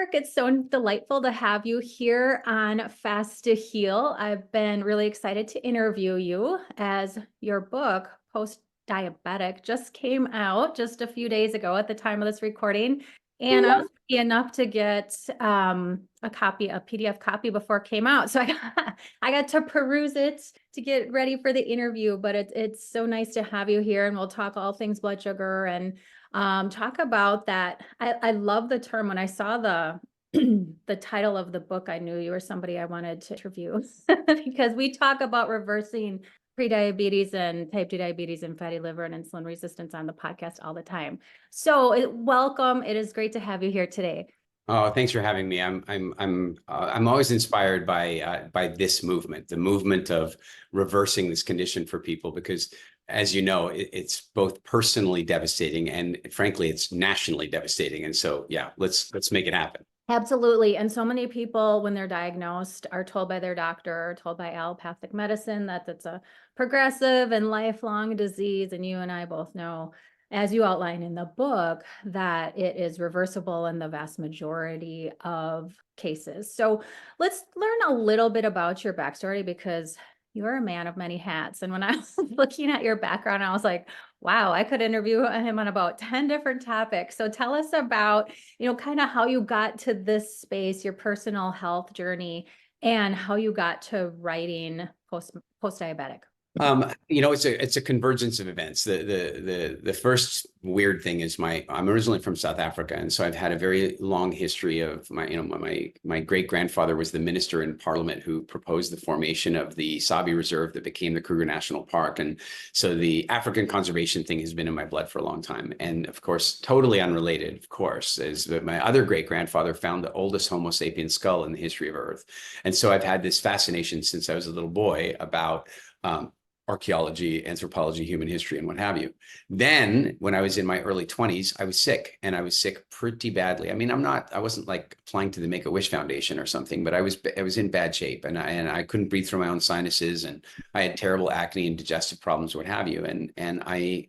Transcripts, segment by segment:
Eric. It's so delightful to have you here on Fast to Heal. I've been really excited to interview you as your book, Post-Diabetic, just came out just a few days ago at the time of this recording. And I was lucky enough to get a PDF copy before it came out. So I got to peruse it to get ready for the interview, but it's so nice to have you here, and we'll talk all things blood sugar and talk about that. I love the term. When I saw the the title of the book, I knew you were somebody I wanted to interview because we talk about reversing prediabetes and type 2 diabetes and fatty liver and insulin resistance on the podcast all the time. So welcome. It is great to have you here today. Oh, thanks for having me. I'm always inspired by this movement, the movement of reversing this condition for people, because as you know, it's both personally devastating and frankly, it's nationally devastating. And so, yeah, let's make it happen. Absolutely. And so many people, when they're diagnosed, are told by their doctor or told by allopathic medicine that it's a progressive and lifelong disease. And you and I both know, as you outline in the book, that it is reversible in the vast majority of cases. So let's learn a little bit about your backstory, because you're a man of many hats. And when I was looking at your background, I was like, wow, I could interview him on about 10 different topics. So tell us about, kind of how you got to this space, your personal health journey, and how you got to writing Post-Diabetic. It's a convergence of events. The first weird thing is I'm originally from South Africa, and so I've had a very long history of my great grandfather was the minister in Parliament who proposed the formation of the Sabi Reserve that became the Kruger National Park, and so the African conservation thing has been in my blood for a long time. And of course, totally unrelated, of course, is that my other great grandfather found the oldest Homo sapien skull in the history of Earth, and so I've had this fascination since I was a little boy about archaeology, anthropology, human history, and what have you. Then when I was in my early 20s, I was sick, and I was sick pretty badly. I mean, I wasn't like applying to the Make-A-Wish Foundation or something, but I was in bad shape, and I couldn't breathe through my own sinuses, and I had terrible acne and digestive problems, what have you. And I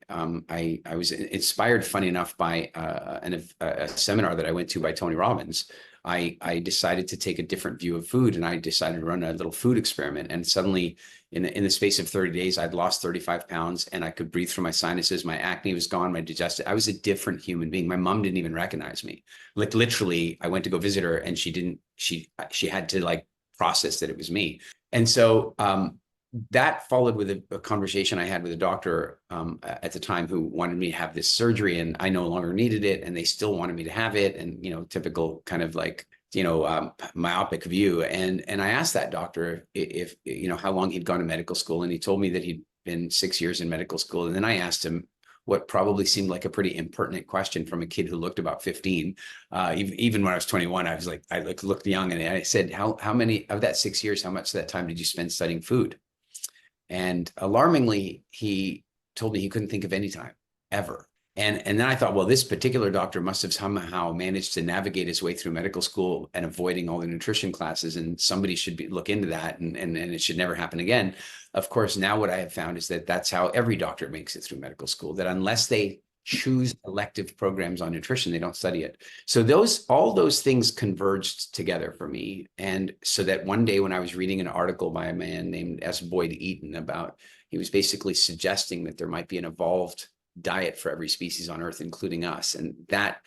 was inspired, funny enough, by a seminar that I went to by Tony Robbins. I decided to take a different view of food, and I decided to run a little food experiment. And suddenly, in the space of 30 days, I'd lost 35 pounds, and I could breathe through my sinuses. My acne was gone. I was a different human being. My mom didn't even recognize me. Like literally, I went to go visit her, and she had to like process that it was me. And so that followed with a conversation I had with a doctor at the time who wanted me to have this surgery, and I no longer needed it, and they still wanted me to have it. And, typical kind of like, myopic view. And I asked that doctor if how long he'd gone to medical school. And he told me that he'd been 6 years in medical school. And then I asked him what probably seemed like a pretty impertinent question from a kid who looked about 15. Even when I was 21, I was like, I looked young. And I said, how many of that 6 years, how much of that time did you spend studying food? And alarmingly, he told me he couldn't think of any time ever. And then I thought, well, this particular doctor must have somehow managed to navigate his way through medical school and avoiding all the nutrition classes, and somebody should look into that, and it should never happen again. Of course, now what I have found is that that's how every doctor makes it through medical school, that unless they choose elective programs on nutrition, they don't study it. So all those things converged together for me. And so that one day when I was reading an article by a man named S. Boyd Eaton he was basically suggesting that there might be an evolved diet for every species on Earth, including us. And that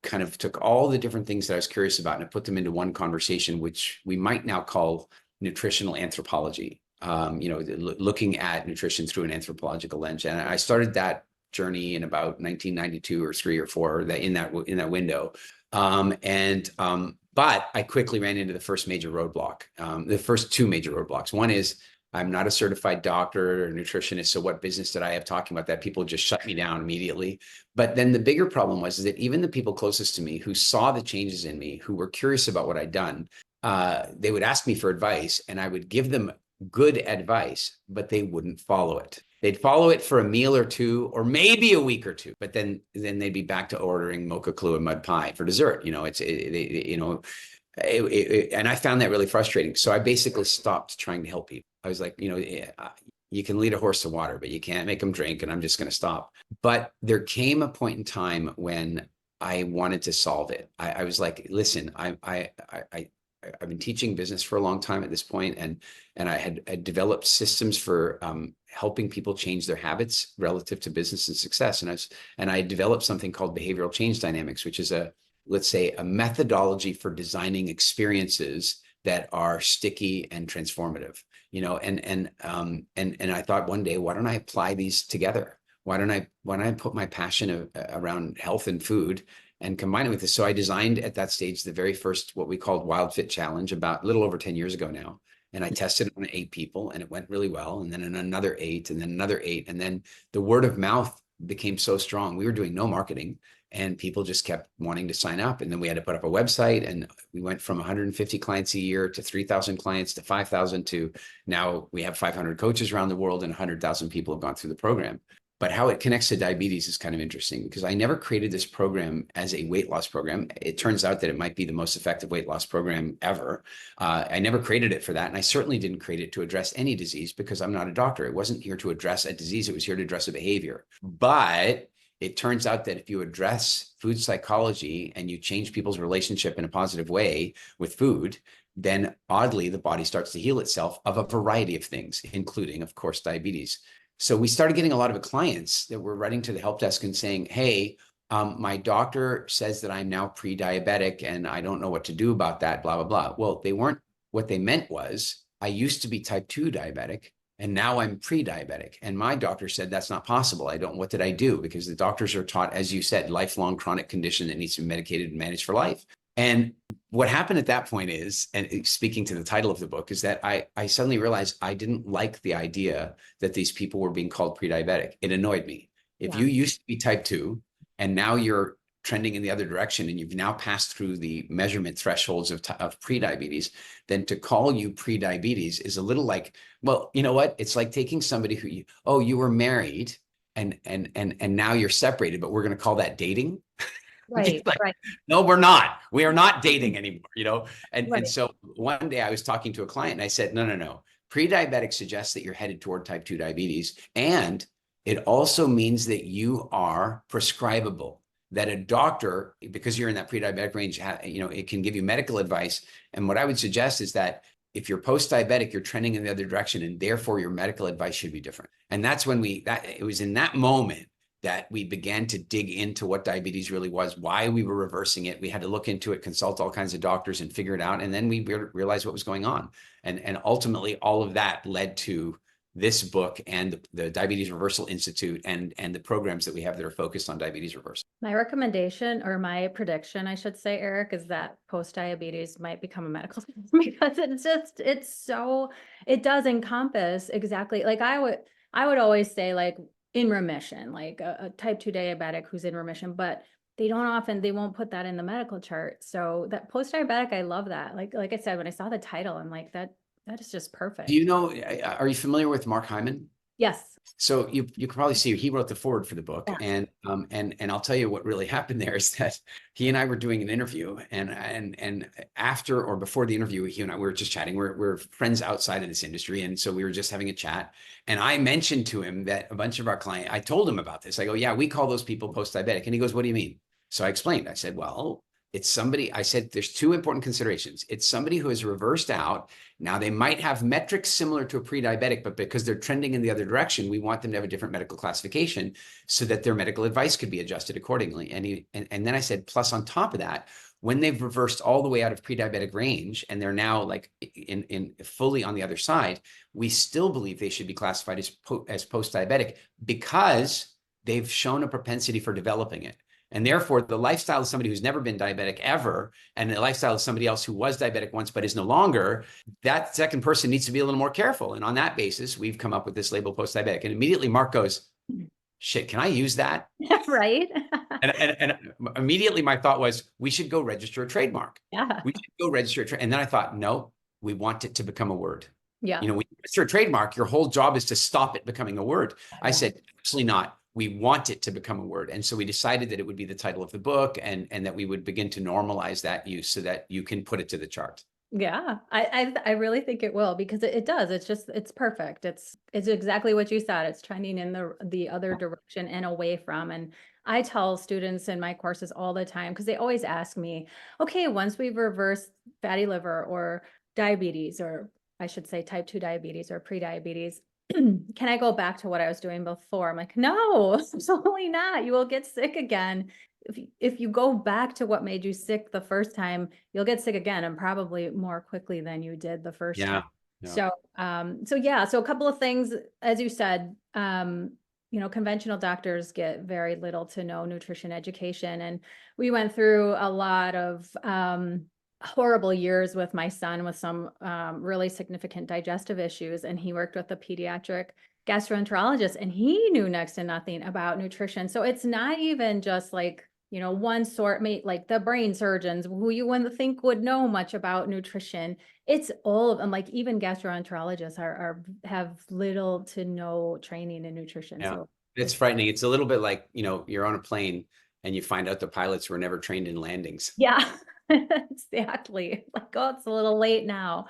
kind of took all the different things that I was curious about and I put them into one conversation, which we might now call nutritional anthropology, looking at nutrition through an anthropological lens. And I started that journey in about 1992 or 3 or 4, in that window. But I quickly ran into the first major roadblock, the first 2 major roadblocks. One is I'm not a certified doctor or nutritionist, so what business did I have talking about that? People just shut me down immediately. But then the bigger problem was that even the people closest to me who saw the changes in me, who were curious about what I'd done, they would ask me for advice, and I would give them good advice, but they wouldn't follow it. They'd follow it for a meal or 2, or maybe a week or 2, but then they'd be back to ordering mocha clue and mud pie for dessert. And I found that really frustrating. So I basically stopped trying to help people. I was like, you can lead a horse to water, but you can't make them drink, and I'm just going to stop. But there came a point in time when I wanted to solve it. I was like, listen, I've been teaching business for a long time at this point, and I had developed systems for helping people change their habits relative to business and success. And I developed something called behavioral change dynamics, which is let's say, a methodology for designing experiences that are sticky and transformative. And I thought one day, why don't I apply these together? Why don't I put my passion around health and food and combine it with this? So I designed at that stage the very first, what we called Wild Fit Challenge, about a little over 10 years ago now. And I tested it on 8 people, and it went really well. And then another 8, and then another 8. And then the word of mouth became so strong. We were doing no marketing, and people just kept wanting to sign up. And then we had to put up a website, and we went from 150 clients a year to 3,000 clients to 5,000 to now we have 500 coaches around the world, and 100,000 people have gone through the program. But how it connects to diabetes is kind of interesting, because I never created this program as a weight loss program. It turns out that it might be the most effective weight loss program ever. I never created it for that. And I certainly didn't create it to address any disease, because I'm not a doctor. It wasn't here to address a disease. It was here to address a behavior. But it turns out that if you address food psychology and you change people's relationship in a positive way with food, then oddly, the body starts to heal itself of a variety of things, including, of course, diabetes. So we started getting a lot of clients that were writing to the help desk and saying, hey, my doctor says that I'm now pre-diabetic and I don't know what to do about that, blah, blah, blah. Well, what they meant was, I used to be type 2 diabetic and now I'm pre-diabetic. And my doctor said, that's not possible. What did I do? Because the doctors are taught, as you said, lifelong chronic condition that needs to be medicated and managed for life. And what happened at that point is, and speaking to the title of the book, is that I suddenly realized I didn't like the idea that these people were being called pre-diabetic. It annoyed me. If you used to be type 2 and now you're trending in the other direction and you've now passed through the measurement thresholds of pre-diabetes, then to call you pre-diabetes is a little like, well, you know what? It's like taking somebody who you were married and now you're separated, but we're going to call that dating. Right, Like, right. no, we're not. We are not dating anymore, And Right. so one day I was talking to a client and I said, no. Pre-diabetic suggests that you're headed toward type 2 diabetes. And it also means that you are prescribable, that a doctor, because you're in that pre-diabetic range, it can give you medical advice. And what I would suggest is that if you're post-diabetic, you're trending in the other direction, and therefore your medical advice should be different. And that's when it was in that moment that we began to dig into what diabetes really was, why we were reversing it. We had to look into it, consult all kinds of doctors and figure it out. And then we realized what was going on. And ultimately all of that led to this book and the Diabetes Reversal Institute and the programs that we have that are focused on diabetes reversal. My recommendation, or my prediction, I should say, Eric, is that post-diabetes might become a medical thing, because it does encompass exactly, like I would always say, like, in remission, like a type 2 diabetic who's in remission, but they won't put that in the medical chart. So that post-diabetic, I love that. Like I said, when I saw the title, I'm like, that is just perfect. Do you know, are you familiar with Mark Hyman? Yes. So you can probably see he wrote the foreword for the book, Yeah. and I'll tell you what really happened there is that he and I were doing an interview, and after or before the interview, he and I, we were just chatting. We're friends outside of this industry, and so we were just having a chat. And I mentioned to him that a bunch of our clients, I told him about this. I go, yeah, we call those people post-diabetic, and he goes, what do you mean? So I explained. I said, well, it's somebody. I said, there's 2 important considerations. It's somebody who has reversed out. Now, they might have metrics similar to a pre-diabetic, but because they're trending in the other direction, we want them to have a different medical classification so that their medical advice could be adjusted accordingly. And then I said, plus on top of that, when they've reversed all the way out of pre-diabetic range and they're now like in fully on the other side, we still believe they should be classified as post-diabetic because they've shown a propensity for developing it. And therefore, the lifestyle of somebody who's never been diabetic ever, and the lifestyle of somebody else who was diabetic once but is no longer, that second person needs to be a little more careful. And on that basis, we've come up with this label post-diabetic. And immediately Mark goes, shit, can I use that? Right. And immediately my thought was, we should go register a trademark. Yeah. We should go register a trademark. And then I thought, no, we want it to become a word. Yeah. When you register a trademark, your whole job is to stop it becoming a word. I said, absolutely not. We want it to become a word. And so we decided that it would be the title of the book, and that we would begin to normalize that use so that you can put it to the chart. Yeah, I really think it will, because it does. It's perfect. It's exactly what you said. It's trending in the other direction and away from. And I tell students in my courses all the time, because they always ask me, okay, once we've reversed fatty liver or diabetes, or I should say type 2 diabetes or prediabetes, can I go back to what I was doing before? I'm like, no, absolutely not. You will get sick again. If you go back to what made you sick the first time, you'll get sick again, and probably more quickly than you did the first time. Yeah. Yeah. So yeah, so a couple of things, as you said, conventional doctors get very little to no nutrition education. And we went through a lot of horrible years with my son with some really significant digestive issues. And he worked with a pediatric gastroenterologist, and he knew next to nothing about nutrition. So it's not even just like, one sort, like the brain surgeons who you wouldn't think would know much about nutrition. It's all of them, like even gastroenterologists have little to no training in nutrition. Yeah. So It's frightening. It's a little bit like, you're on a plane and you find out the pilots were never trained in landings. yeah, exactly. Like, oh, it's a little late now.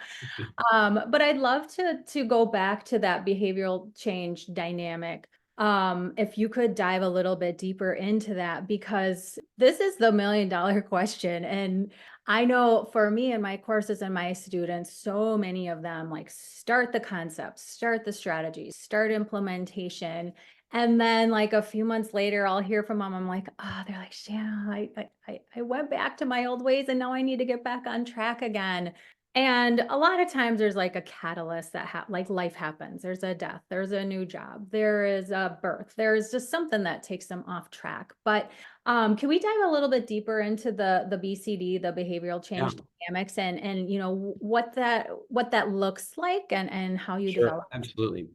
But I'd love to go back to that behavioral change dynamic. If you could dive a little bit deeper into that, because this is the $1 million question. And I know for me and my courses and my students, so many of them like start the concepts, start the strategies, start implementation. And then like a few months later, I'll hear from them. I'm like, they're like, Shanna, I went back to my old ways and now I need to get back on track again. And a lot of times there's like a catalyst that like life happens. There's a death, there's a new job, there is a birth, there's just something that takes them off track. But can we dive a little bit deeper into the BCD, the behavioral change dynamics, and what that looks like and how you develop? Absolutely.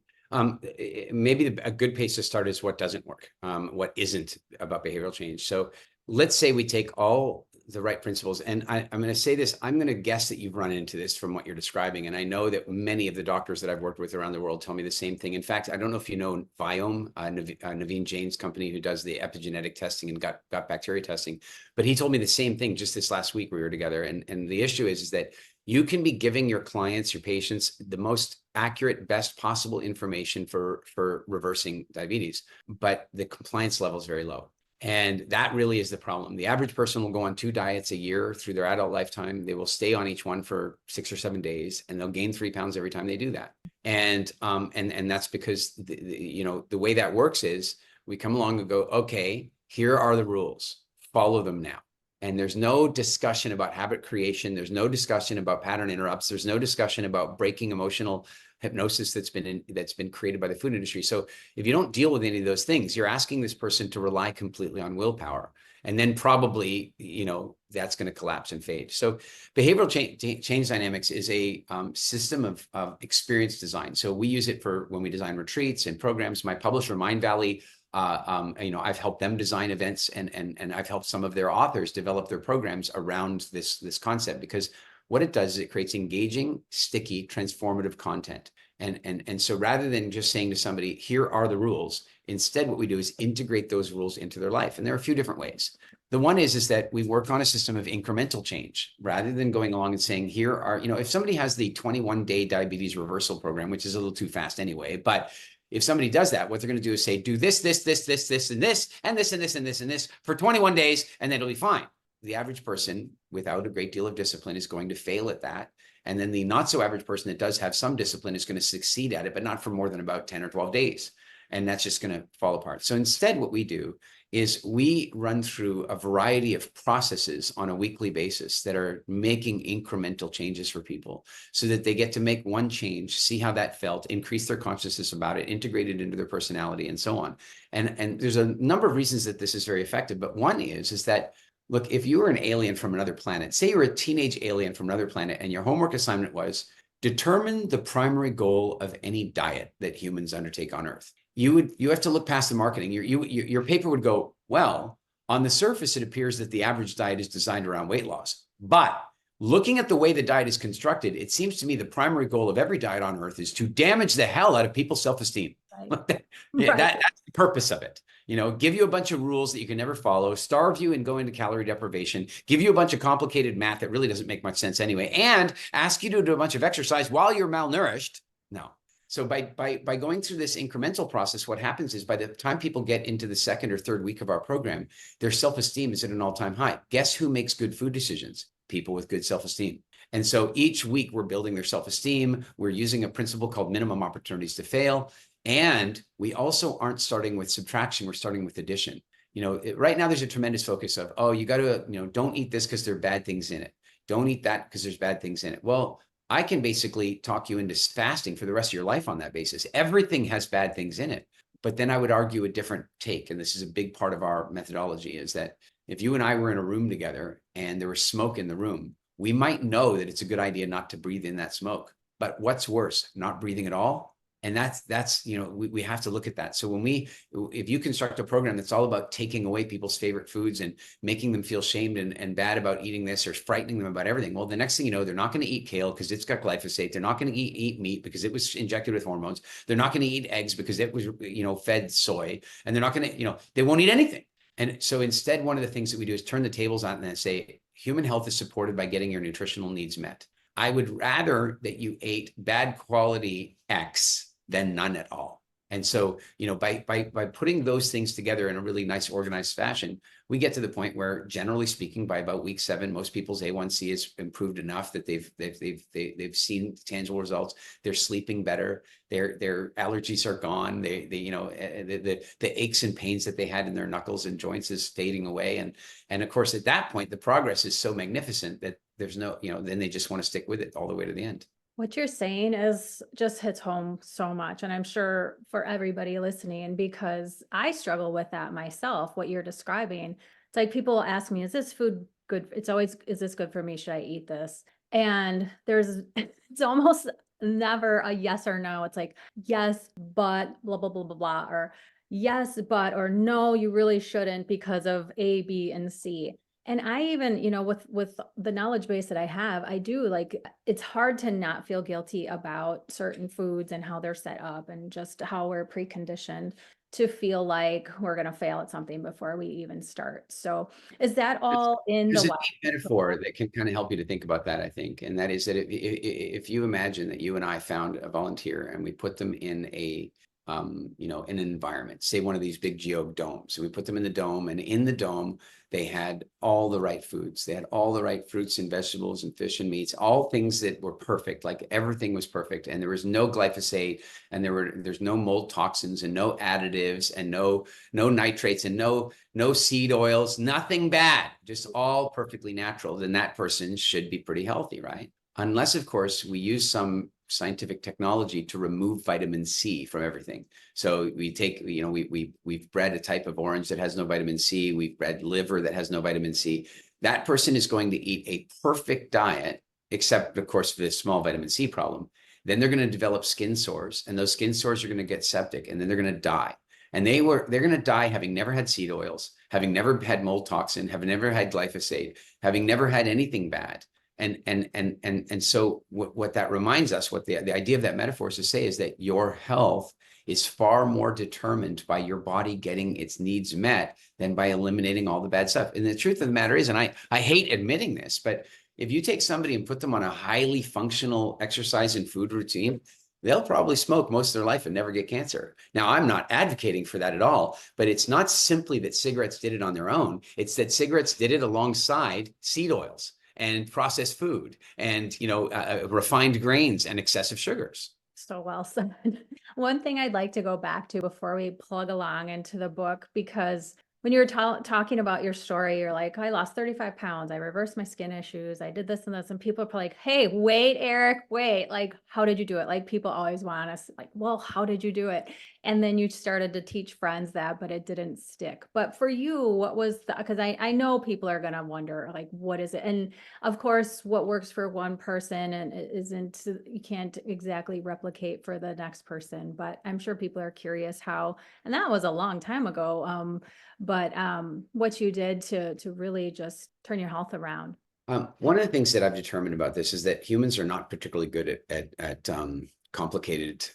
Maybe a good place to start is what doesn't work, what isn't about behavioral change. So let's say we take all the right principles, and I'm going to say this, I'm going to guess that you've run into this from what you're describing. And I know that many of the doctors that I've worked with around the world tell me the same thing. In fact, I don't know if you know Viome, Naveen Jain's company, who does the epigenetic testing and gut bacteria testing, but he told me the same thing just this last week we were together. And the issue is that you can be giving your clients, your patients, the most accurate, best possible information for reversing diabetes, but the compliance level is very low. And that really is the problem. The average person will go on 2 diets a year through their adult lifetime. They will stay on each one for 6 or 7 days, and they'll gain 3 pounds every time they do that. And that's because the way that works is we come along and go, okay, here are the rules, follow them now. And there's no discussion about habit creation. There's no discussion about pattern interrupts. There's no discussion about breaking emotional hypnosis that's been created by the food industry. So if you don't deal with any of those things, you're asking this person to rely completely on willpower. And then probably, that's going to collapse and fade. So behavioral change dynamics is a system of experience design. So we use it for when we design retreats and programs. My publisher, Mind Valley, I've helped them design events, and I've helped some of their authors develop their programs around this concept, because what it does is it creates engaging, sticky, transformative content. And so rather than just saying to somebody, here are the rules, instead what we do is integrate those rules into their life. And there are a few different ways. The one is that we work on a system of incremental change rather than going along and saying, here are, if somebody has the 21-day diabetes reversal program, which is a little too fast anyway, but if somebody does that, what they're going to do is say, do this, and this, and this, and this, and this, and this for 21 days, and then it'll be fine. The average person without a great deal of discipline is going to fail at that. And then the not so average person that does have some discipline is going to succeed at it, but not for more than about 10 or 12 days. And that's just going to fall apart. So instead, what we do is we run through a variety of processes on a weekly basis that are making incremental changes for people so that they get to make one change, see how that felt, increase their consciousness about it, integrate it into their personality, and so on. And there's a number of reasons that this is very effective. But one is that, look, if you were an alien from another planet, say you're a teenage alien from another planet, and your homework assignment was determine the primary goal of any diet that humans undertake on Earth. You have to look past the marketing. Your paper would go, well, on the surface, it appears that the average diet is designed around weight loss. But looking at the way the diet is constructed, it seems to me the primary goal of every diet on Earth is to damage the hell out of people's self-esteem. Right. That's the purpose of it. Give you a bunch of rules that you can never follow, starve you and go into calorie deprivation, give you a bunch of complicated math that really doesn't make much sense anyway, and ask you to do a bunch of exercise while you're malnourished. No. So by going through this incremental process, what happens is by the time people get into the second or third week of our program, their self-esteem is at an all-time high. Guess who makes good food decisions? People with good self-esteem. And so each week we're building their self-esteem. We're using a principle called minimum opportunities to fail. And we also aren't starting with subtraction. We're starting with addition. Right now there's a tremendous focus of, oh, you got to, don't eat this because there are bad things in it. Don't eat that because there's bad things in it. Well, I can basically talk you into fasting for the rest of your life on that basis. Everything has bad things in it. But then I would argue a different take. And this is a big part of our methodology, is that if you and I were in a room together and there was smoke in the room, we might know that it's a good idea not to breathe in that smoke. But what's worse, not breathing at all? And that's we have to look at that. So if you construct a program that's all about taking away people's favorite foods and making them feel shamed and bad about eating this, or frightening them about everything, well, the next thing you know, they're not going to eat kale because it's got glyphosate. They're not going to eat meat because it was injected with hormones. They're not going to eat eggs because it was, fed soy. And they're not going to, they won't eat anything. And so instead, one of the things that we do is turn the tables on and say, human health is supported by getting your nutritional needs met. I would rather that you ate bad quality X than none at all. And so, by putting those things together in a really nice organized fashion, we get to the point where, generally speaking, by about week 7, most people's A1C is improved enough that they've seen tangible results. They're sleeping better. Their allergies are gone. The aches and pains that they had in their knuckles and joints is fading away. And of course, at that point, the progress is so magnificent that there's no, then they just want to stick with it all the way to the end. What you're saying just hits home so much. And I'm sure for everybody listening, because I struggle with that myself, what you're describing. It's like people ask me, is this food good? It's always, is this good for me? Should I eat this? And it's almost never a yes or no. It's like, yes, but blah, blah, blah, blah, blah, or yes, but, or no, you really shouldn't because of A, B, and C. And I even, with the knowledge base that I have, I do it's hard to not feel guilty about certain foods and how they're set up and just how we're preconditioned to feel like we're going to fail at something before we even start. So is that all in There's the a neat metaphor that can kind of help you to think about that, I think. And that is that if you imagine that you and I found a volunteer and we put them in in an environment, say one of these big geodomes. So we put them in the dome, and in the dome, they had all the right foods. They had all the right fruits and vegetables and fish and meats, all things that were perfect. Like everything was perfect. And there was no glyphosate, and there's no mold toxins and no additives and no nitrates and no seed oils, nothing bad, just all perfectly natural. Then that person should be pretty healthy, right? Unless, of course, we use some scientific technology to remove vitamin C from everything. So we take, we've bred a type of orange that has no vitamin C. We've bred liver that has no vitamin C. That person is going to eat a perfect diet, except, of course, for this small vitamin C problem. Then they're going to develop skin sores, and those skin sores are going to get septic, and then they're going to die. And they're going to die having never had seed oils, having never had mold toxin, having never had glyphosate, having never had anything bad. And so what that reminds us, what the idea of that metaphor is to say, is that your health is far more determined by your body getting its needs met than by eliminating all the bad stuff. And the truth of the matter is, and I hate admitting this, but if you take somebody and put them on a highly functional exercise and food routine, they'll probably smoke most of their life and never get cancer. Now, I'm not advocating for that at all, but it's not simply that cigarettes did it on their own. It's that cigarettes did it alongside seed oils and processed food and, refined grains and excessive sugars. So well said. One thing I'd like to go back to before we plug along into the book, because when you were talking about your story, you're like, I lost 35 pounds. I reversed my skin issues. I did this and this. And people are like, hey, wait, Eric, wait, like, how did you do it? Like, people always want us like, well, how did you do it? And then you started to teach friends that, but it didn't stick. But for you, what was because I know people are going to wonder, like, what is it? And of course, what works for one person and you can't exactly replicate for the next person. But I'm sure people are curious how, and that was a long time ago. But what you did to really just turn your health around. One of the things that I've determined about this is that humans are not particularly good at complicated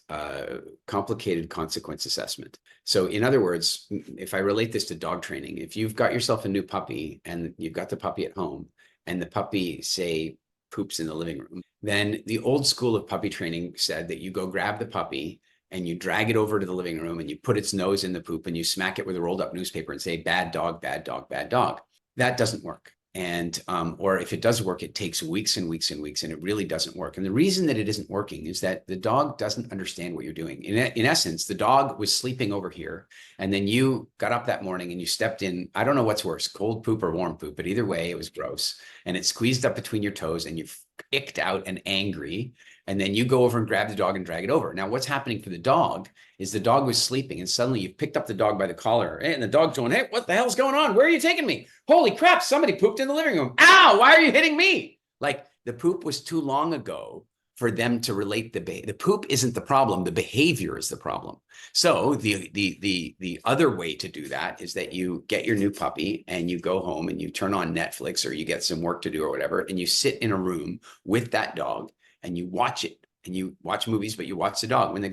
consequence assessment. So in other words, if I relate this to dog training, if you've got yourself a new puppy and you've got the puppy at home and the puppy, say, poops in the living room, then the old school of puppy training said that you go grab the puppy and you drag it over to the living room and you put its nose in the poop and you smack it with a rolled up newspaper and say, bad dog, bad dog, bad dog. That doesn't work. And, or if it does work, it takes weeks and weeks and weeks, and it really doesn't work. And the reason that it isn't working is that the dog doesn't understand what you're doing. In essence, the dog was sleeping over here, and then you got up that morning and you stepped in. I don't know what's worse, cold poop or warm poop, but either way, it was gross. And it squeezed up between your toes and you icked out and angry. And then you go over and grab the dog and drag it over. Now, what's happening for the dog is the dog was sleeping, and suddenly you've picked up the dog by the collar, and the dog's going, hey, what the hell's going on? Where are you taking me? Holy crap, somebody pooped in the living room. Ow, why are you hitting me? Like, the poop was too long ago for them to relate the poop isn't the problem, the behavior is the problem. So the other way to do that is that you get your new puppy and you go home and you turn on Netflix, or you get some work to do or whatever, and you sit in a room with that dog and you watch it. And you watch movies, but you watch the dog. When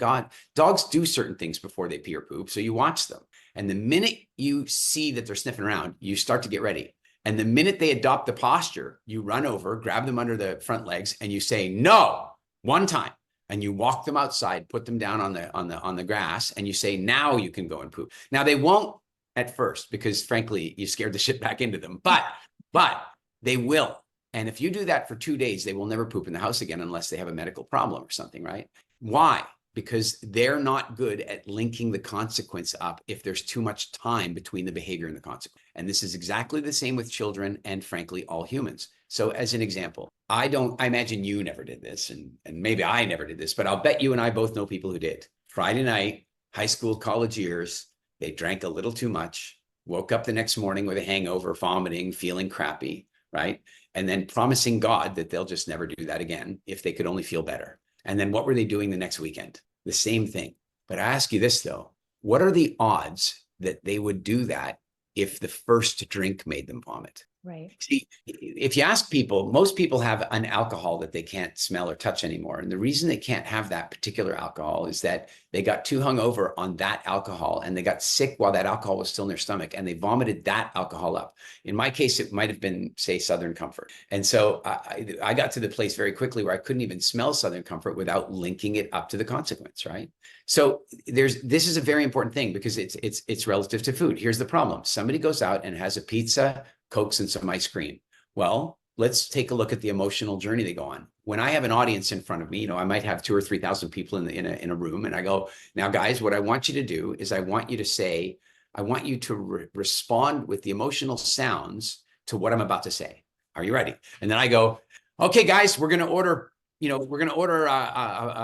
dogs do certain things before they pee or poop, so you watch them. And the minute you see that they're sniffing around, you start to get ready. And the minute they adopt the posture, you run over, grab them under the front legs, and you say, no, one time. And you walk them outside, put them down on the grass, and you say, now you can go and poop. Now, they won't at first, because frankly, you scared the shit back into them, but they will. And if you do that for 2 days, they will never poop in the house again unless they have a medical problem or something, right? Why? Because they're not good at linking the consequence up if there's too much time between the behavior and the consequence. And this is exactly the same with children and, frankly, all humans. So as an example, I imagine you never did this, and maybe I never did this, but I'll bet you and I both know people who did. Friday night, high school, college years, they drank a little too much, woke up the next morning with a hangover, vomiting, feeling crappy, right? And then promising God that they'll just never do that again if they could only feel better. And then what were they doing the next weekend? The same thing. But I ask you this, though, what are the odds that they would do that if the first drink made them vomit? Right. See, if you ask people, most people have an alcohol that they can't smell or touch anymore. And the reason they can't have that particular alcohol is that they got too hungover on that alcohol, and they got sick while that alcohol was still in their stomach, and they vomited that alcohol up. In my case, it might have been, say, Southern Comfort. And so I got to the place very quickly where I couldn't even smell Southern Comfort without linking it up to the consequence, right? So this is a very important thing, because it's relative to food. Here's the problem. Somebody goes out and has a pizza, Cokes, and some ice cream. Well, let's take a look at the emotional journey they go on. When I have an audience in front of me, I might have 2,000 or 3,000 people in a room, and I go, now guys, what I want you to do is I want you to respond with the emotional sounds to what I'm about to say. Are you ready? And then I go, okay, guys, we're going to order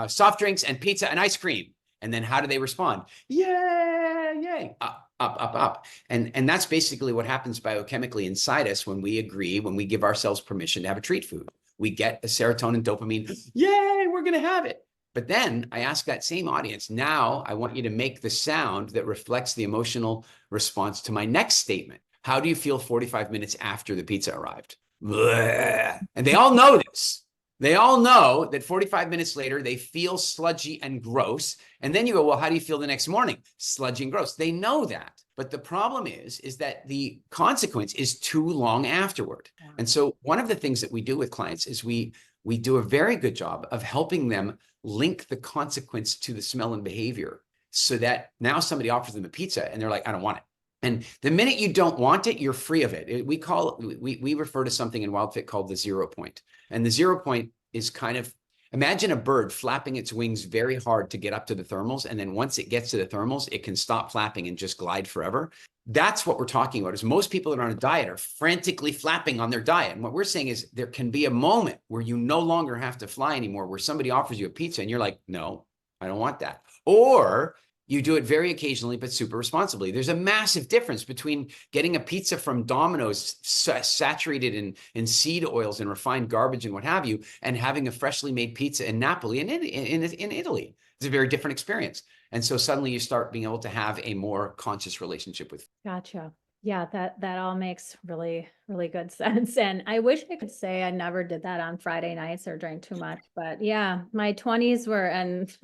soft drinks and pizza and ice cream. And then how do they respond? Yay, yay, up. And that's basically what happens biochemically inside us when we agree, when we give ourselves permission to have a treat food. We get a serotonin, dopamine, yay, we're going to have it. But then I ask that same audience, now I want you to make the sound that reflects the emotional response to my next statement. How do you feel 45 minutes after the pizza arrived? Bleh. And they all know this. They all know that 45 minutes later, they feel sludgy and gross. And then you go, well, how do you feel the next morning? Sludgy and gross. They know that. But the problem is that the consequence is too long afterward. Yeah. And so one of the things that we do with clients is we do a very good job of helping them link the consequence to the smell and behavior, so that now somebody offers them a pizza and they're like, I don't want it. And the minute you don't want it, you're free of it. We refer to something in WildFit called the 0 point. And the 0 point is kind of, imagine a bird flapping its wings very hard to get up to the thermals. And then once it gets to the thermals, it can stop flapping and just glide forever. That's what we're talking about, is most people that are on a diet are frantically flapping on their diet. And what we're saying is there can be a moment where you no longer have to fly anymore, where somebody offers you a pizza and you're like, no, I don't want that. Or you do it very occasionally, but super responsibly. There's a massive difference between getting a pizza from Domino's saturated in seed oils and refined garbage and what have you, and having a freshly made pizza in Napoli and in Italy. It's a very different experience. And so suddenly you start being able to have a more conscious relationship with. Gotcha. Yeah, that all makes really, really good sense. And I wish I could say I never did that on Friday nights or drank too much. But yeah, my 20s were, and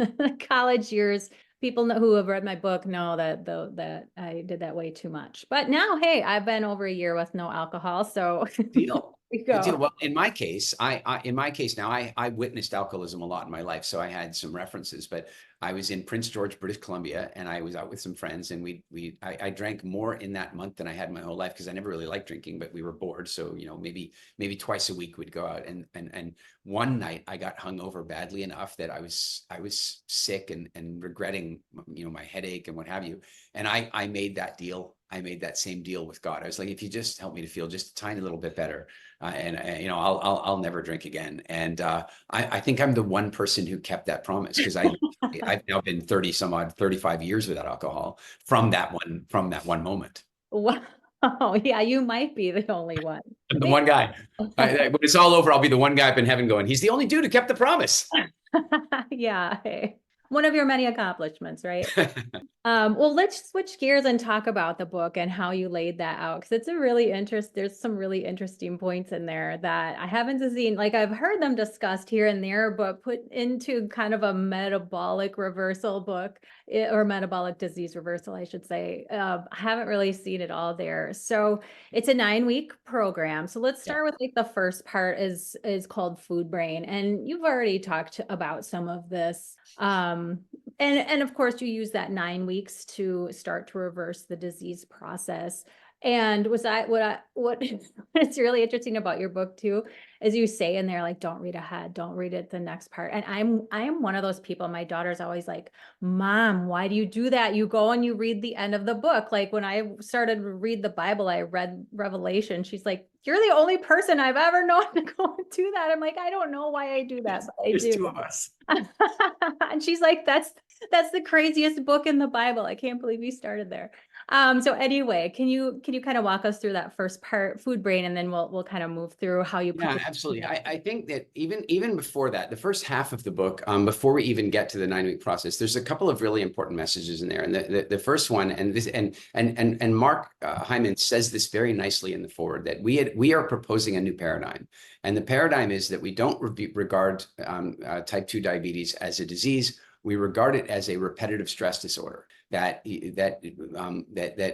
college years, people who have read my book know that I did that way too much. But now, hey, I've been over a year with no alcohol. So Deal. you Good deal. go. Well, in my case, in my case now, I witnessed alcoholism a lot in my life, so I had some references. But I was in Prince George, British Columbia, and I was out with some friends, and I drank more in that month than I had my whole life because I never really liked drinking, but we were bored. So maybe twice a week we'd go out, and one night I got hungover badly enough that I was sick and regretting my headache and what have you. And I made that deal. I made that same deal with God. I was like, if you just help me to feel just a tiny little bit better, I'll never drink again. And I think I'm the one person who kept that promise because I've now been 30 some odd 35 years without alcohol from that one moment. Wow. Yeah, you might be the only one. I'm the one guy. When it's all over, I'll be the one guy up in heaven going, he's the only dude who kept the promise. Yeah. Hey. One of your many accomplishments, right? Well, let's switch gears and talk about the book and how you laid that out. Because it's a really there's some really interesting points in there that I haven't seen. Like I've heard them discussed here and there, but put into kind of a metabolic reversal book or metabolic disease reversal, I should say. I haven't really seen it all there. So it's a 9-week program. So let's start with like the first part is called Food Brain. And you've already talked about some of this. And of course you use that 9 weeks to start to reverse the disease process. And what's really interesting about your book too, is you say in there, like, don't read ahead, don't read it the next part. And I am one of those people. My daughter's always like, Mom, why do you do that? You go and you read the end of the book. Like when I started to read the Bible, I read Revelation. She's like, you're the only person I've ever known to go and do that. I'm like, I don't know why I do that, but I There's do. two of us. And she's like, that's the craziest book in the Bible. I can't believe you started there. So anyway, can you kind of walk us through that first part, Food Brain, and then we'll kind of move through how you put Yeah, this absolutely. together. I think that even before that, the first half of the book, before we even get to the 9-week process, there's a couple of really important messages in there. And the first one, and Mark Hyman says this very nicely in the foreword, that we are proposing a new paradigm, and the paradigm is that we don't regard type 2 diabetes as a disease. We regard it as a repetitive stress disorder. That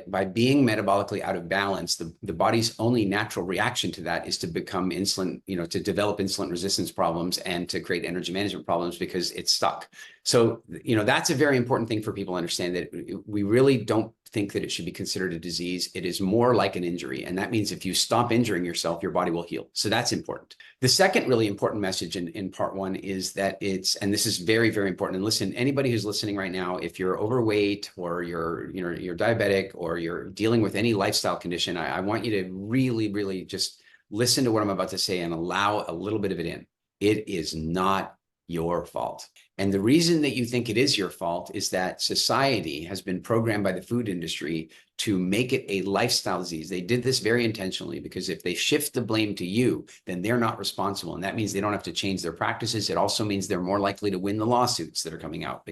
by being metabolically out of balance, the body's only natural reaction to that is to become insulin, to develop insulin resistance problems and to create energy management problems because it's stuck. So, that's a very important thing for people to understand, that we really don't think that it should be considered a disease. It is more like an injury. And that means if you stop injuring yourself, your body will heal. So that's important. The second really important message in part one is that and this is very, very important. And listen, anybody who's listening right now, if you're overweight or you're diabetic or you're dealing with any lifestyle condition, I want you to really, really just listen to what I'm about to say and allow a little bit of it in. It is not your fault. And the reason that you think it is your fault is that society has been programmed by the food industry to make it a lifestyle disease. They did this very intentionally because if they shift the blame to you, then they're not responsible. And that means they don't have to change their practices. It also means they're more likely to win the lawsuits that are coming out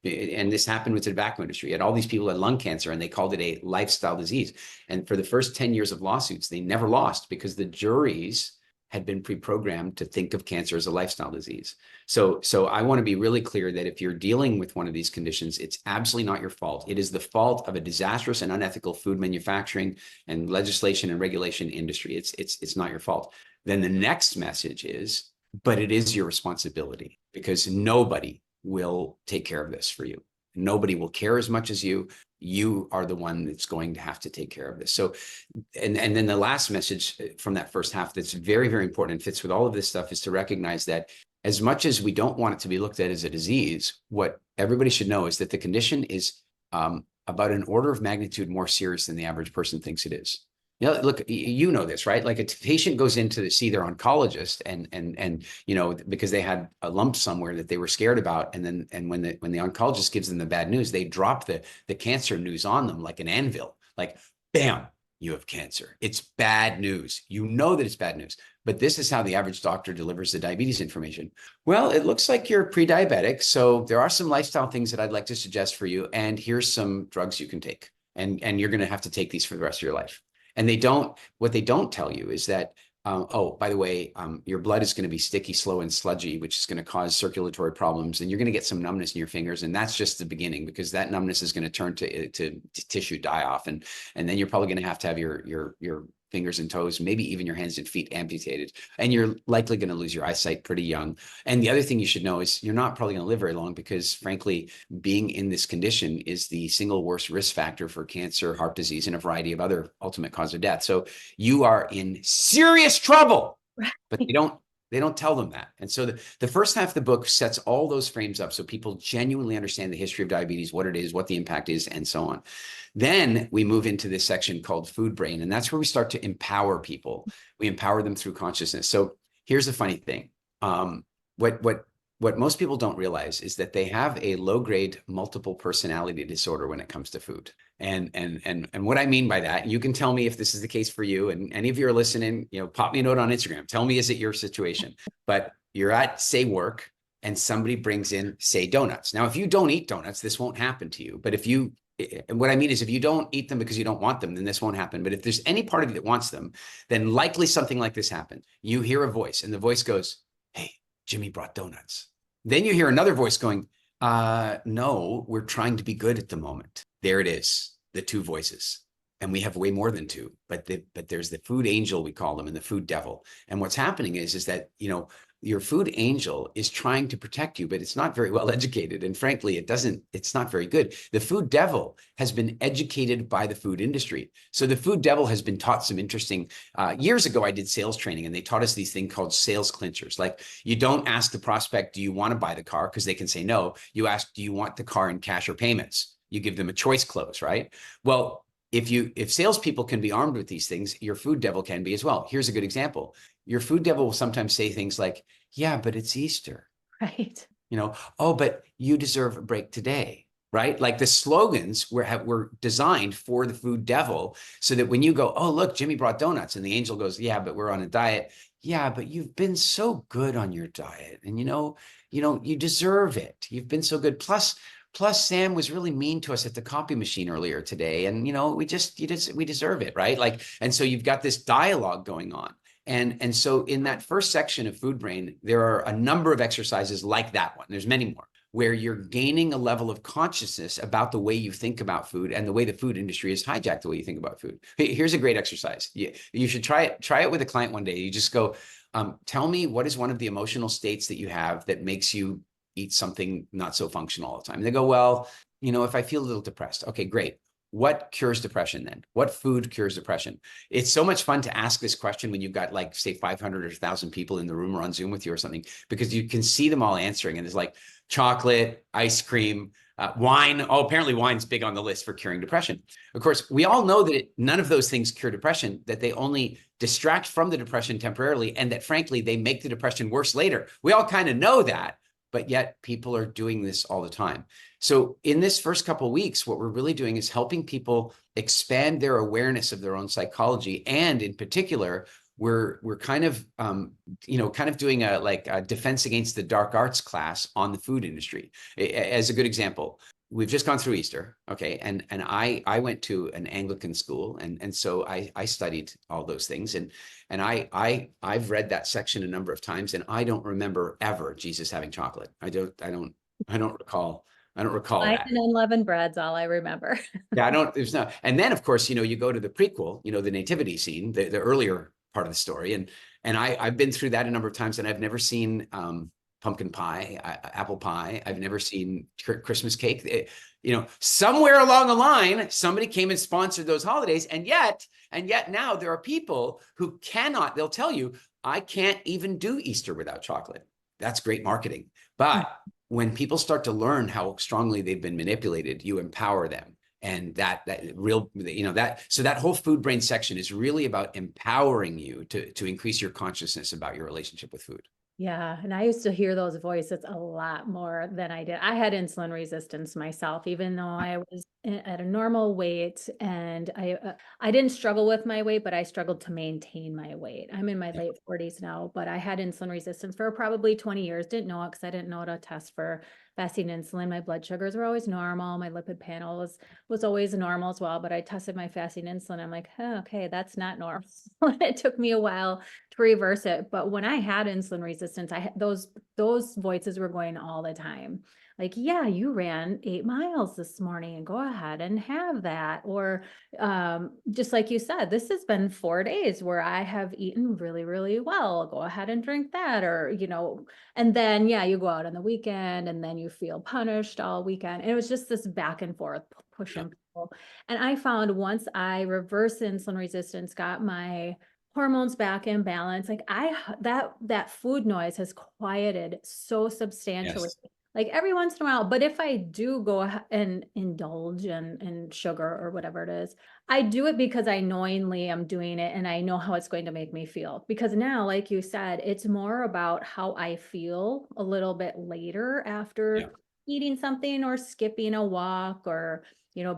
and this happened with the tobacco industry. You had all these people had lung cancer and they called it a lifestyle disease. And for the first 10 years of lawsuits, they never lost because the juries had been pre-programmed to think of cancer as a lifestyle disease. So I want to be really clear that if you're dealing with one of these conditions, it's absolutely not your fault. It is the fault of a disastrous and unethical food manufacturing and legislation and regulation industry. It's not your fault. Then the next message is, but it is your responsibility because nobody will take care of this for you. Nobody will care as much as you. You are the one that's going to have to take care of this. So, and then the last message from that first half that's very, very important and fits with all of this stuff is to recognize that as much as we don't want it to be looked at as a disease, what everybody should know is that the condition is about an order of magnitude more serious than the average person thinks it is. Look, this, right? Like a patient goes in to see their oncologist and because they had a lump somewhere that they were scared about. And when the oncologist gives them the bad news, they drop the cancer news on them like an anvil, like, bam, you have cancer. It's bad news. You know that it's bad news. But this is how the average doctor delivers the diabetes information. Well, it looks like you're pre-diabetic. So there are some lifestyle things that I'd like to suggest for you. And here's some drugs you can take. And you're going to have to take these for the rest of your life. And what they don't tell you is that, by the way, your blood is going to be sticky, slow, and sludgy, which is going to cause circulatory problems. And you're going to get some numbness in your fingers. And that's just the beginning because that numbness is going to turn to tissue die off. And then you're probably going to have your fingers and toes, maybe even your hands and feet amputated, and you're likely going to lose your eyesight pretty young. And the other thing you should know is you're not probably going to live very long because, frankly, being in this condition is the single worst risk factor for cancer, heart disease, and a variety of other ultimate cause of death. So you are in serious trouble, but they don't tell them that. And so the first half of the book sets all those frames up so people genuinely understand the history of diabetes, what it is, what the impact is, and so on. Then we move into this section called Food Brain, and that's where we start to empower people. We empower them through consciousness. So here's the funny thing. What most people don't realize is that they have a low-grade multiple personality disorder when it comes to food. And what I mean by that, you can tell me if this is the case for you, and any of you are listening, pop me a note on Instagram. Tell me, is it your situation? But you're at, say, work, and somebody brings in, say, donuts. Now, if you don't eat donuts, this won't happen to you. But what I mean is if you don't eat them because you don't want them, then this won't happen. But if there's any part of you that wants them, then likely something like this happened. You hear a voice, and the voice goes, "Hey, Jimmy brought donuts." Then you hear another voice going, "No, we're trying to be good at the moment." There it is, the two voices. And we have way more than two, but there's the food angel, we call them, and the food devil. And what's happening is that, your food angel is trying to protect you, but it's not very well educated. And frankly, it's not very good. The food devil has been educated by the food industry. So the food devil has been taught some interesting, years ago, I did sales training, and they taught us these things called sales clinchers. Like, you don't ask the prospect, do you want to buy the car? Because they can say no. You ask, do you want the car in cash or payments? You give them a choice close, right? Well, if salespeople can be armed with these things, your food devil can be as well. Here's a good example. Your food devil will sometimes say things like, "Yeah, but it's Easter." Right. "Oh, but you deserve a break today." Right? Like, the slogans were designed for the food devil so that when you go, "Oh, look, Jimmy brought donuts," and the angel goes, "Yeah, but we're on a diet." "Yeah, but you've been so good on your diet, and you deserve it. You've been so good. Plus Sam was really mean to us at the copy machine earlier today, and we deserve it," right? Like, and so you've got this dialogue going on. And so in that first section of Food Brain, there are a number of exercises like that one. There's many more, where you're gaining a level of consciousness about the way you think about food and the way the food industry has hijacked the way you think about food. Here's a great exercise. You should try it with a client one day. You just go, "Tell me, what is one of the emotional states that you have that makes you eat something not so functional all the time?" And they go, "Well, if I feel a little depressed." "Okay, great. What cures depression then? What food cures depression?" It's so much fun to ask this question when you've got, like, say, 500 or 1,000 people in the room or on Zoom with you or something, because you can see them all answering. And there's like chocolate, ice cream, wine. Oh, apparently wine's big on the list for curing depression. Of course, we all know that none of those things cure depression, that they only distract from the depression temporarily, and that, frankly, they make the depression worse later. We all kind of know that, but yet people are doing this all the time. So in this first couple of weeks, what we're really doing is helping people expand their awareness of their own psychology. And in particular, we're kind of doing a defense against the dark arts class on the food industry. As a good example, we've just gone through Easter, okay, and I went to an Anglican school, and so I studied all those things, and I've read that section a number of times, and I don't remember ever Jesus having chocolate. I don't recall Wine that. and unleavened bread's all I remember. Yeah, there's no. And then, of course, you go to the prequel, the nativity scene, the earlier part of the story, and I've been through that a number of times, and I've never seen pumpkin pie, apple pie. I've never seen Christmas cake. Somewhere along the line, somebody came and sponsored those holidays, and yet now there are people who cannot. They'll tell you, "I can't even do Easter without chocolate." That's great marketing, but when people start to learn how strongly they've been manipulated, you empower them. And so that whole Food Brain section is really about empowering you to increase your consciousness about your relationship with food. Yeah, and I used to hear those voices a lot more than I did. I had insulin resistance myself, even though I was at a normal weight, and I didn't struggle with my weight, but I struggled to maintain my weight. I'm in my late 40s now, but I had insulin resistance for probably 20 years. Didn't know it because I didn't know to test for fasting insulin. My blood sugars were always normal. My lipid panel was always normal as well, but I tested my fasting insulin. I'm like, oh, okay, that's not normal. It took me a while to reverse it. But when I had insulin resistance, I had those those voices were going all the time. Like, yeah, you ran 8 miles this morning and go ahead and have that. Or just like you said, this has been 4 days where I have eaten really, really well. Go ahead and drink that. Or, and then, yeah, you go out on the weekend and then you feel punished all weekend. And it was just this back and forth push Yeah. and pull. And I found once I reversed insulin resistance, got my hormones back in balance, like that food noise has quieted so substantially. Yes. Like every once in a while, but if I do go and indulge in sugar or whatever it is, I do it because I knowingly am doing it and I know how it's going to make me feel. Because now, like you said, it's more about how I feel a little bit later Yeah. after eating something or skipping a walk or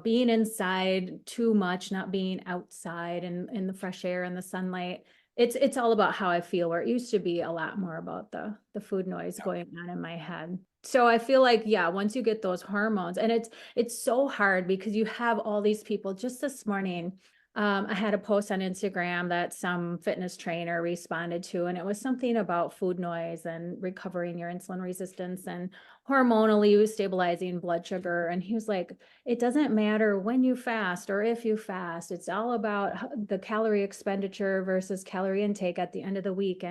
being inside too much, not being outside in the fresh air and the sunlight. It's all about how I feel, where it used to be a lot more about the food noise Yeah. going on in my head. So I feel like, yeah, once you get those hormones, and it's so hard because you have all these people. Just this morning, I had a post on Instagram that some fitness trainer responded to, and it was something about food noise and recovering your insulin resistance and hormonally stabilizing blood sugar. And he was like, it doesn't matter when you fast or if you fast. It's all about the calorie expenditure versus calorie intake at the end of the week.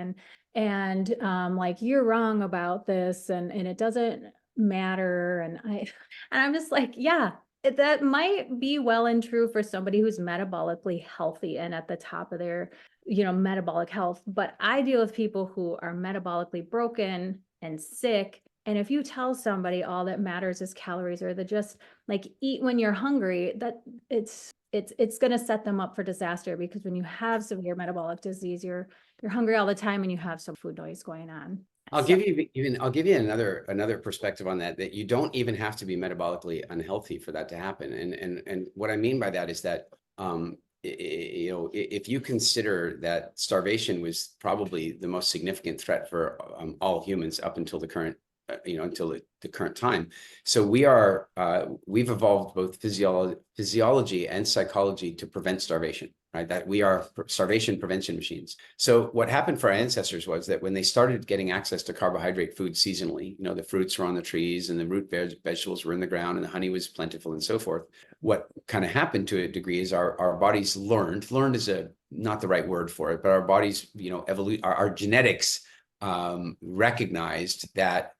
And like, you're wrong about this, and it doesn't matter. And I'm just like, yeah, that might be well and true for somebody who's metabolically healthy and at the top of their metabolic health. But I deal with people who are metabolically broken and sick. And if you tell somebody all that matters is calories, or the just like eat when you're hungry, that it's going to set them up for disaster, because when you have severe metabolic disease, you're hungry all the time and you have some food noise going on. I'll So give you another perspective on that you don't even have to be metabolically unhealthy for that to happen. And what I mean by that is that if you consider that starvation was probably the most significant threat for all humans up until the current until the current time. So we've evolved both physiology and psychology to prevent starvation, right? That we are starvation prevention machines. So what happened for our ancestors was that when they started getting access to carbohydrate food seasonally, the fruits were on the trees and the root vegetables were in the ground and the honey was plentiful and so forth. What kind of happened to a degree is our bodies learned is not the right word for it, but our bodies, our genetics recognized that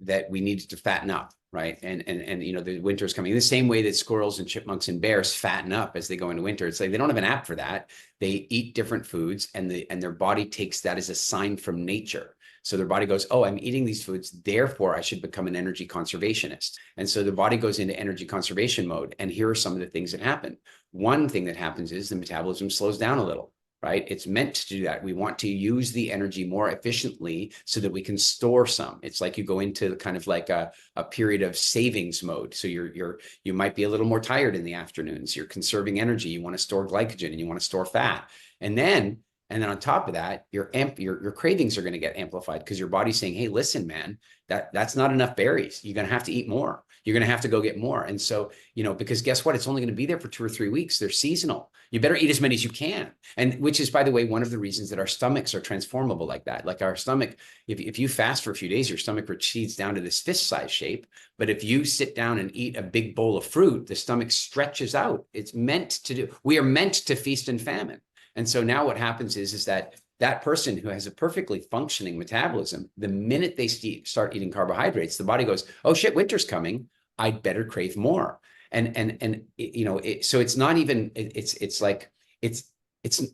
that we needed to fatten up, right? And the winter is coming. In the same way that squirrels and chipmunks and bears fatten up as they go into winter, it's like they don't have an app for that. They eat different foods, and their body takes that as a sign from nature. So their body goes, oh, I'm eating these foods, therefore I should become an energy conservationist. And so the body goes into energy conservation mode. And here are some of the things that happen. One thing that happens is the metabolism slows down a little. Right? It's meant to do that. We want to use the energy more efficiently so that we can store some. It's like you go into kind of like a period of savings mode. So you might be a little more tired in the afternoons. You're conserving energy. You want to store glycogen and you want to store fat. And then on top of that, your cravings are going to get amplified because your body's saying, hey, listen, man, that's not enough berries. You're going to have to eat more. You're going to have to go get more. And so, because guess what? It's only going to be there for 2 or 3 weeks. They're seasonal. You better eat as many as you can. And which is, by the way, one of the reasons that our stomachs are transformable like that. Like our stomach, if you fast for a few days, your stomach recedes down to this fist size shape. But if you sit down and eat a big bowl of fruit, the stomach stretches out. It's meant to do. We are meant to feast and famine. And so now what happens is that person who has a perfectly functioning metabolism, the minute they start eating carbohydrates, the body goes, oh shit, winter's coming. I'd better crave more. So it's not even, it's like,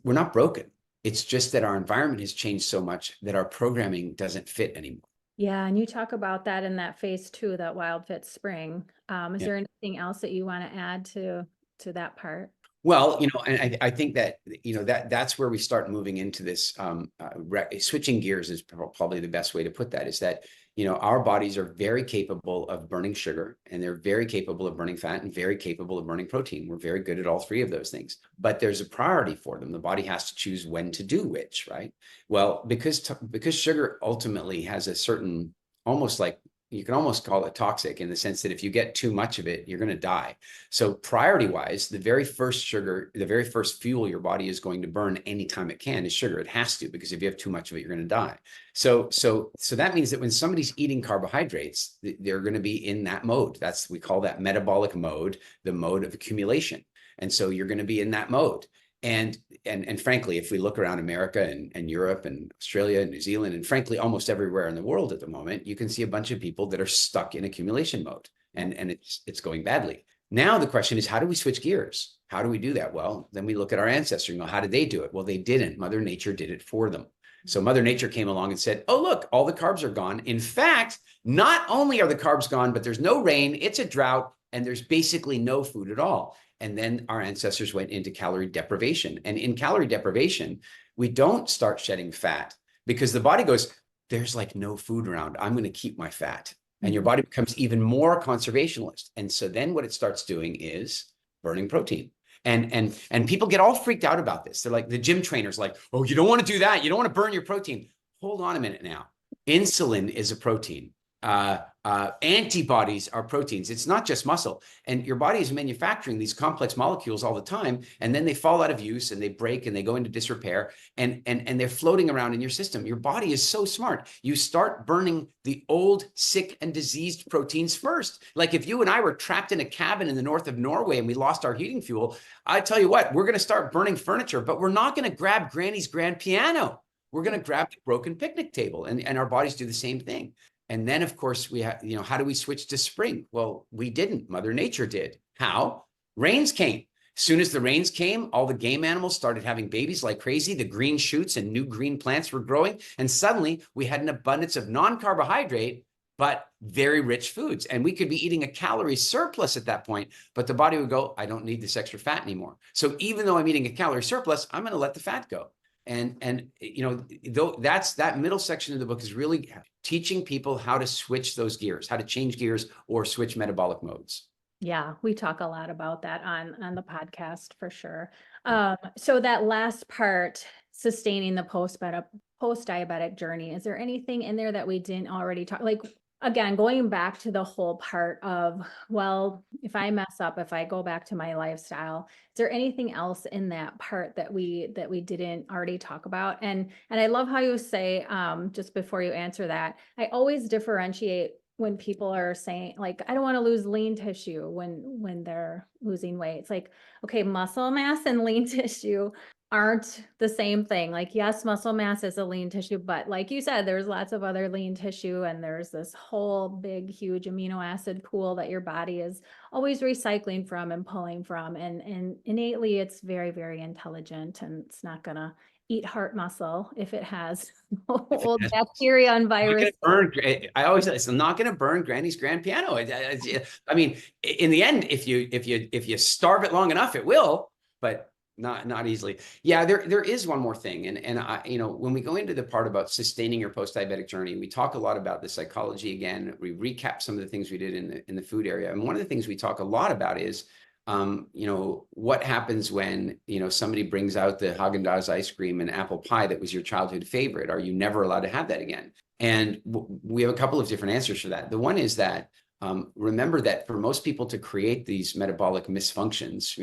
we're not broken. It's just that our environment has changed so much that our programming doesn't fit anymore. yeah, and you talk about that in that phase 2, that Wild Fit Spring. Is there anything else that you want to add to that part? Well, and I think that, that's where we start moving into this, switching gears is probably the best way to put that, is that, our bodies are very capable of burning sugar, and they're very capable of burning fat, and very capable of burning protein. We're very good at all three of those things, but there's a priority for them. The body has to choose when to do which, right? Well, because sugar ultimately has a certain, almost like you can almost call it toxic in the sense that if you get too much of it, you're going to die. So priority wise, the very first sugar, the very first fuel your body is going to burn anytime it can is sugar. It has to, because if you have too much of it, you're going to die. So that means that when somebody's eating carbohydrates, they're going to be in that mode. We call that metabolic mode, the mode of accumulation. And so you're going to be in that mode. And frankly, if we look around America and Europe and Australia and New Zealand, and frankly, almost everywhere in the world at the moment, you can see a bunch of people that are stuck in accumulation mode, and it's going badly. Now, the question is, how do we switch gears? How do we do that? Well, then we look at our ancestors and go, how did they do it? Well, they didn't. Mother Nature did it for them. So Mother Nature came along and said, oh, look, all the carbs are gone. In fact, not only are the carbs gone, but there's no rain, it's a drought, and there's basically no food at all. And then our ancestors went into calorie deprivation. And in calorie deprivation, we don't start shedding fat because the body goes, there's like no food around. I'm going to keep my fat. And your body becomes even more conservationist. And so then what it starts doing is burning protein. And people get all freaked out about this. They're like, the gym trainers like, oh, you don't want to do that. You don't want to burn your protein. Hold on a minute now. Insulin is a protein. Antibodies are proteins. It's not just muscle. And your body is manufacturing these complex molecules all the time. And then they fall out of use and they break and they go into disrepair and they're floating around in your system. Your body is so smart. You start burning the old, sick and diseased proteins first. Like if you and I were trapped in a cabin in the north of Norway and we lost our heating fuel, I tell you what, we're going to start burning furniture, but we're not going to grab Granny's grand piano. We're going to grab the broken picnic table, and our bodies do the same thing. And then, of course, we have, how do we switch to spring? Well, we didn't. Mother Nature did. How? Rains came. As soon as the rains came, all the game animals started having babies like crazy. The green shoots and new green plants were growing. And suddenly we had an abundance of non-carbohydrate, but very rich foods. And we could be eating a calorie surplus at that point, but the body would go, I don't need this extra fat anymore. So even though I'm eating a calorie surplus, I'm going to let the fat go. And though that middle section of the book is really teaching people how to switch those gears, how to change gears or switch metabolic modes. Yeah, we talk a lot about that on the podcast for sure. So that last part, sustaining the post-diabetic journey, is there anything in there that we didn't already talk? Like, again, going back to the whole part of, well, if I mess up, if I go back to my lifestyle, is there anything else in that part that we didn't already talk about? And I love how you say, just before you answer that, I always differentiate when people are saying, like, I don't want to lose lean tissue when they're losing weight. It's like, okay, muscle mass and lean tissue aren't the same thing. Like, yes, muscle mass is a lean tissue, but like you said, there's lots of other lean tissue, and there's this whole big, huge amino acid pool that your body is always recycling from and pulling from. And innately, it's very, very intelligent, and it's not gonna eat heart muscle if it has old bacteria and virus. I always say, I'm not going to burn Granny's grand piano. I mean, in the end, if you starve it long enough, it will, but not easily. Yeah, there is one more thing. And I, when we go into the part about sustaining your post-diabetic journey, we talk a lot about the psychology again. We recap some of the things we did in the food area. And one of the things we talk a lot about is, what happens when, somebody brings out the Haagen-Dazs ice cream and apple pie that was your childhood favorite? Are you never allowed to have that again? And we have a couple of different answers for that. The one is that, remember that for most people to create these metabolic misfunctions,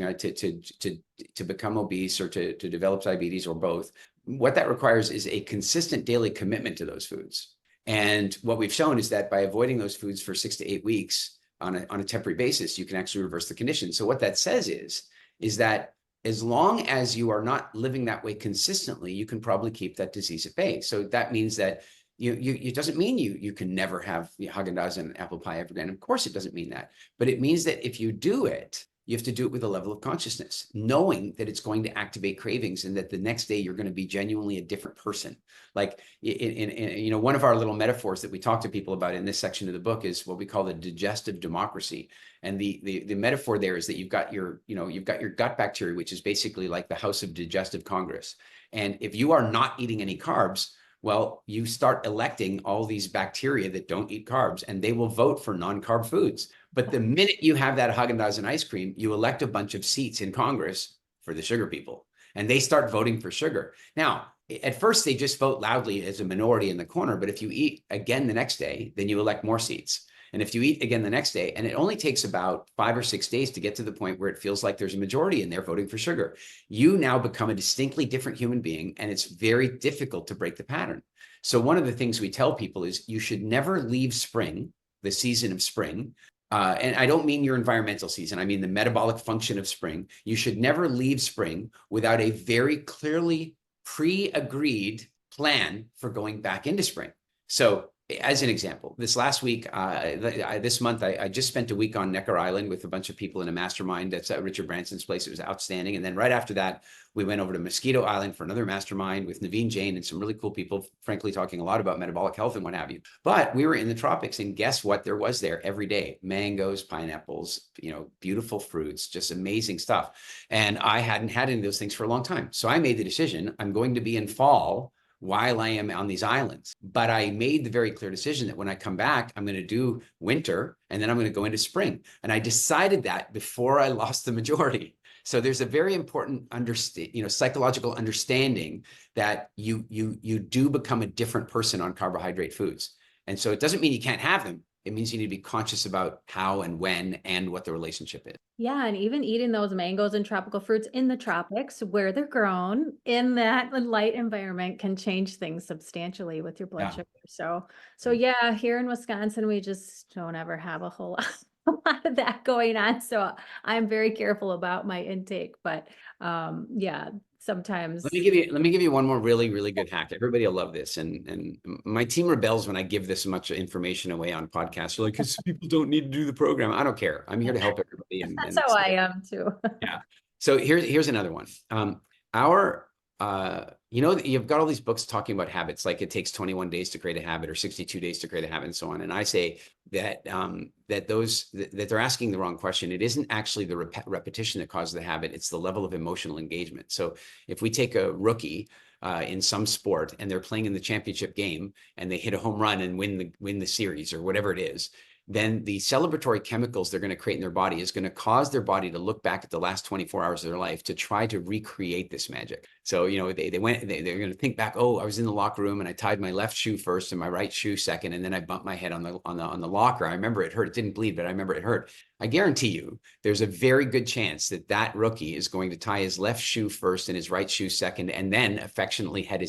to become obese or to develop diabetes or both, what that requires is a consistent daily commitment to those foods. And what we've shown is that by avoiding those foods for 6 to 8 weeks on a temporary basis, you can actually reverse the condition. So what that says is that as long as you are not living that way consistently, you can probably keep that disease at bay. So that means that it doesn't mean you can never have Haagen-Dazs and apple pie ever again. Of course, it doesn't mean that. But it means that if you do it, you have to do it with a level of consciousness, knowing that it's going to activate cravings and that the next day you're going to be genuinely a different person. Like in one of our little metaphors that we talk to people about in this section of the book is what we call the digestive democracy. And the metaphor there is that you've got your gut bacteria, which is basically like the House of Digestive Congress. And if you are not eating any carbs, well, you start electing all these bacteria that don't eat carbs, and they will vote for non-carb foods. But the minute you have that Haagen-Dazs and ice cream, you elect a bunch of seats in Congress for the sugar people, and they start voting for sugar. Now, at first they just vote loudly as a minority in the corner. But if you eat again the next day, then you elect more seats. And if you eat again the next day, and it only takes about 5 or 6 days to get to the point where it feels like there's a majority in there voting for sugar, you now become a distinctly different human being, and it's very difficult to break the pattern. So one of the things we tell people is you should never leave spring, the season of spring. And I don't mean your environmental season. I mean the metabolic function of spring. You should never leave spring without a very clearly pre-agreed plan for going back into spring. So as an example, this last week, this month, I just spent a week on Necker Island with a bunch of people in a mastermind that's at Richard Branson's place. It was outstanding. And then right after that, we went over to Mosquito Island for another mastermind with Naveen Jain and some really cool people, frankly, talking a lot about metabolic health and what have you. But we were in the tropics, and guess what there was there every day? Mangoes, pineapples, beautiful fruits, just amazing stuff. And I hadn't had any of those things for a long time. So I made the decision, I'm going to be in fall while I am on these islands. But I made the very clear decision that when I come back, I'm going to do winter and then I'm going to go into spring. And I decided that before I lost the majority. So there's a very important psychological understanding that you do become a different person on carbohydrate foods. And so it doesn't mean you can't have them. It means you need to be conscious about how and when and what the relationship is. Yeah, and even eating those mangoes and tropical fruits in the tropics where they're grown in that light environment can change things substantially with your blood sugar. So yeah, here in Wisconsin, we just don't ever have a whole lot of that going on. So I'm very careful about my intake, but yeah, sometimes. Let me give you one more really, really good hack. Everybody will love this. And my team rebels when I give this much information away on podcasts. They're like, because people don't need to do the program. I don't care. I'm here to help everybody. That's how I am too. Yeah. So here's another one. You've got all these books talking about habits, like it takes 21 days to create a habit or 62 days to create a habit and so on. And I say that that they're asking the wrong question. It isn't actually the repetition that causes the habit. It's the level of emotional engagement. So if we take a rookie in some sport and they're playing in the championship game and they hit a home run and win the series or whatever it is, then the celebratory chemicals they're going to create in their body is going to cause their body to look back at the last 24 hours of their life to try to recreate this magic. So, they're going to think back, oh, I was in the locker room and I tied my left shoe first and my right shoe second, and then I bumped my head on the locker. I remember it hurt. It didn't bleed, but I remember it hurt. I guarantee you there's a very good chance that rookie is going to tie his left shoe first and his right shoe second, and then affectionately hit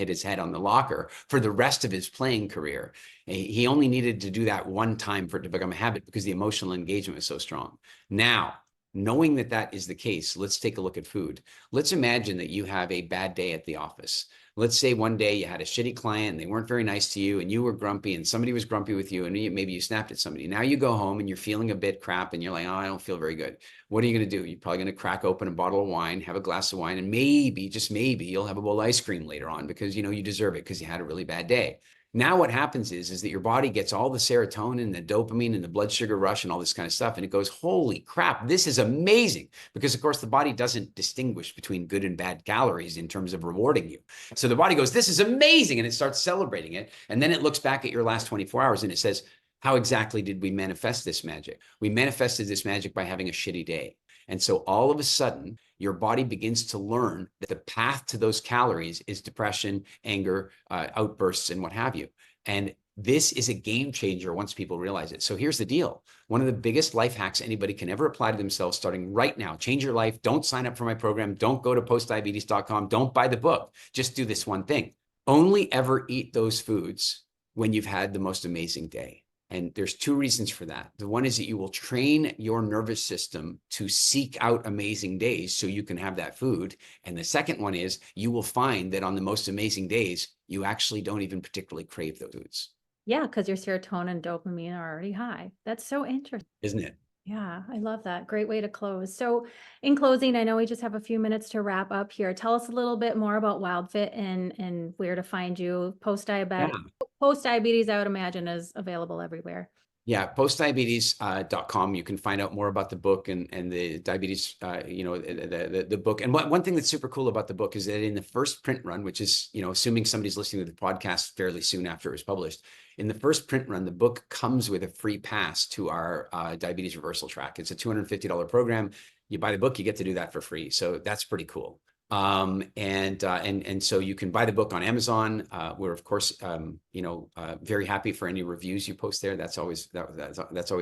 his head on the locker for the rest of his playing career. He only needed to do that one time for it to become a habit because the emotional engagement was so strong. Now, knowing that is the case, let's take a look at food. Let's imagine that you have a bad day at the office. Let's say one day you had a shitty client and they weren't very nice to you and you were grumpy and somebody was grumpy with you and maybe you snapped at somebody. Now you go home and you're feeling a bit crap and you're like, oh, I don't feel very good. What are you going to do? You're probably going to crack open a bottle of wine, have a glass of wine, and maybe, just maybe, you'll have a bowl of ice cream later on because you deserve it because you had a really bad day. Now what happens is that your body gets all the serotonin, the dopamine, and the blood sugar rush and all this kind of stuff. And it goes, holy crap, this is amazing. Because of course the body doesn't distinguish between good and bad calories in terms of rewarding you. So the body goes, this is amazing. And it starts celebrating it. And then it looks back at your last 24 hours and it says, how exactly did we manifest this magic? We manifested this magic by having a shitty day. And so all of a sudden, your body begins to learn that the path to those calories is depression, anger, outbursts, and what have you. And this is a game changer once people realize it. So here's the deal. One of the biggest life hacks anybody can ever apply to themselves starting right now. Change your life. Don't sign up for my program. Don't go to postdiabetes.com. Don't buy the book. Just do this one thing. Only ever eat those foods when you've had the most amazing day. And there's two reasons for that. The one is that you will train your nervous system to seek out amazing days so you can have that food. And the second one is you will find that on the most amazing days, you actually don't even particularly crave those foods. Yeah, because your serotonin and dopamine are already high. That's so interesting. Isn't it? Yeah, I love that. Great way to close. So in closing, I know we just have a few minutes to wrap up here. Tell us a little bit more about WildFit and where to find you. Post-diabetes, I would imagine, is available everywhere. Yeah, postdiabetes.com. You can find out more about the book and the diabetes, the book. And one thing that's super cool about the book is that in the first print run, which is, assuming somebody's listening to the podcast fairly soon after it was published, in the first print run, the book comes with a free pass to our diabetes reversal track. It's a $250 program. You buy the book, you get to do that for free. So that's pretty cool. And so you can buy the book on Amazon. We're of course, very happy for any reviews you post there. That's always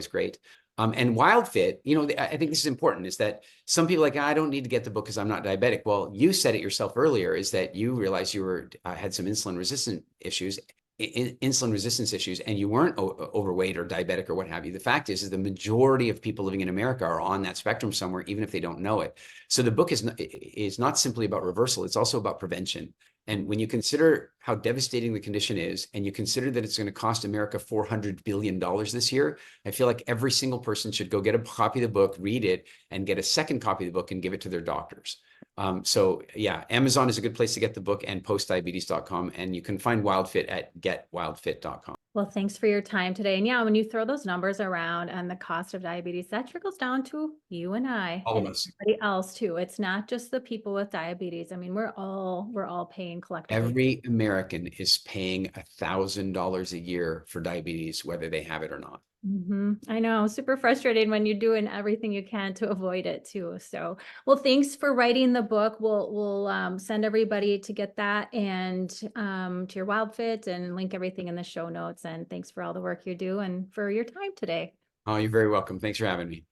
great. And WildFit, I think this is important, is that some people are like, I don't need to get the book because I'm not diabetic. Well, you said it yourself earlier, is that you realized you had some insulin resistance issues, and you weren't overweight or diabetic or what have you. The fact is the majority of people living in America are on that spectrum somewhere, even if they don't know it. So the book is not simply about reversal, it's also about prevention. And when you consider how devastating the condition is, and you consider that it's going to cost America $400 billion this year, I feel like every single person should go get a copy of the book, read it, and get a second copy of the book and give it to their doctors. So yeah, Amazon is a good place to get the book, and postdiabetes.com. And you can find WildFit at getwildfit.com. Well, thanks for your time today. And yeah, when you throw those numbers around and the cost of diabetes, that trickles down to you and I, All of and us. everybody else too. It's not just the people with diabetes. I mean, we're all paying collectively. Every American is paying $1,000 a year for diabetes, whether they have it or not. I know, super frustrating when you're doing everything you can to avoid it too. So, well, thanks for writing the book. We'll send everybody to get that, and to your WildFit, and link everything in the show notes. And thanks for all the work you do and for your time today. Oh, you're very welcome. Thanks for having me.